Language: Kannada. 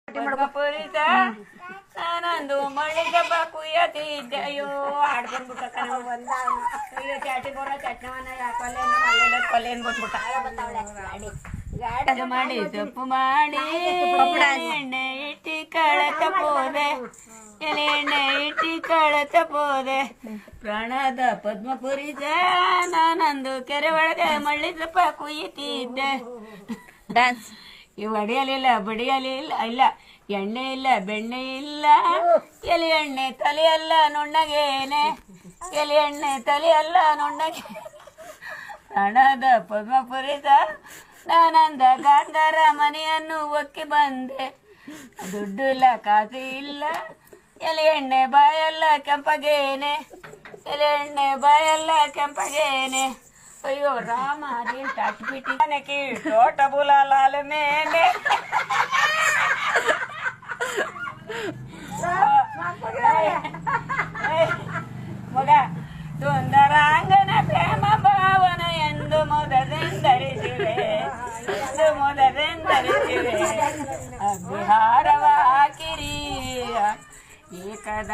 ಪುರಿತ ನಾನಂದು ಮಳ್ಳಿಗಬ್ಬ ಕುಯ್ಯತಿದ್ದೆ. ಅಯ್ಯೋ ಹಾಡ್ ಬಂದ್ಬಿಟ್ಟ ಅಯ್ಯೋ ಚಾಟಿ ಬರೋ ಚಟ್ನವನ್ನ ಕೊಲ್ಲೇನು ಕೊಲ್ಲೇನು ಬಂದ್ಬಿಟ್ಟ ಮಾಡಿ ಸೊಪ್ಪು ಮಾಡಿ ಎಣ್ಣೆ ಇಟ್ಟಿ ಕಳತ ಪೋದೆ ಎಣ್ಣೆ ಇಟ್ಟಿ ಕಳತ ಪೋದೆ ಪ್ರಾಣದ ಪದ್ಮಪುರಿತ ನಾನಂದು ಕೆರೆ ಒಳಗೆ ಮಳ್ಳಿ ಸೊಪ್ಪ ಕುಯ್ಯುತ್ತಿದ್ದೆ. ಡ್ಯಾನ್ಸ್ ಇವು ಅಡಿಯಲಿಲ್ಲ ಬಡಿಯಲಿಲ್ಲ ಇಲ್ಲ ಎಣ್ಣೆ ಇಲ್ಲ ಬೆಣ್ಣೆ ಇಲ್ಲ ಎಲೆ ಎಣ್ಣೆ ತಲೆಯಲ್ಲ ನುಣ್ಣಗೇನೆ ಎಲೆ ಎಣ್ಣೆ ತಲೆಯಲ್ಲ ನುಣ್ಣಗೆ ಪ್ರಾಣದ ಪದ್ಮಪುರಿತ ನಾನಂದ ಗಾಂಧಾರ ಮನೆಯನ್ನು ಒಕ್ಕಿ ಬಂದೆ. ದುಡ್ಡು ಇಲ್ಲ ಕಾಸು ಇಲ್ಲ ಎಲೆ ಎಣ್ಣೆ ಬಾಯೆಲ್ಲ ಕೆಂಪಗೇನೆ ಎಲೆ ಎಣ್ಣೆ ಬಾಯೆಲ್ಲ ಕೆಂಪಗೇನೆ. ಅಯ್ಯೋ ರಾಮ ನೀನ್ ತಟ್ಬಿಟ್ಟಿ ನನಗೆ ತೋಟ ಬುಲಾಲಾಲ ಮೇನೆ ಮಗ ಸುಂದರಾಂಗನ ಪ್ರೇಮ ಭಾವನ ಎಂದು ಮೊದಲೆಂದರಿಸಿವೆ ಮೊದಲೆಂದರಿಸಿವೆ ಅಗ್ನಿಹಾರವ ಹಾಕಿರಿ ಏಕದ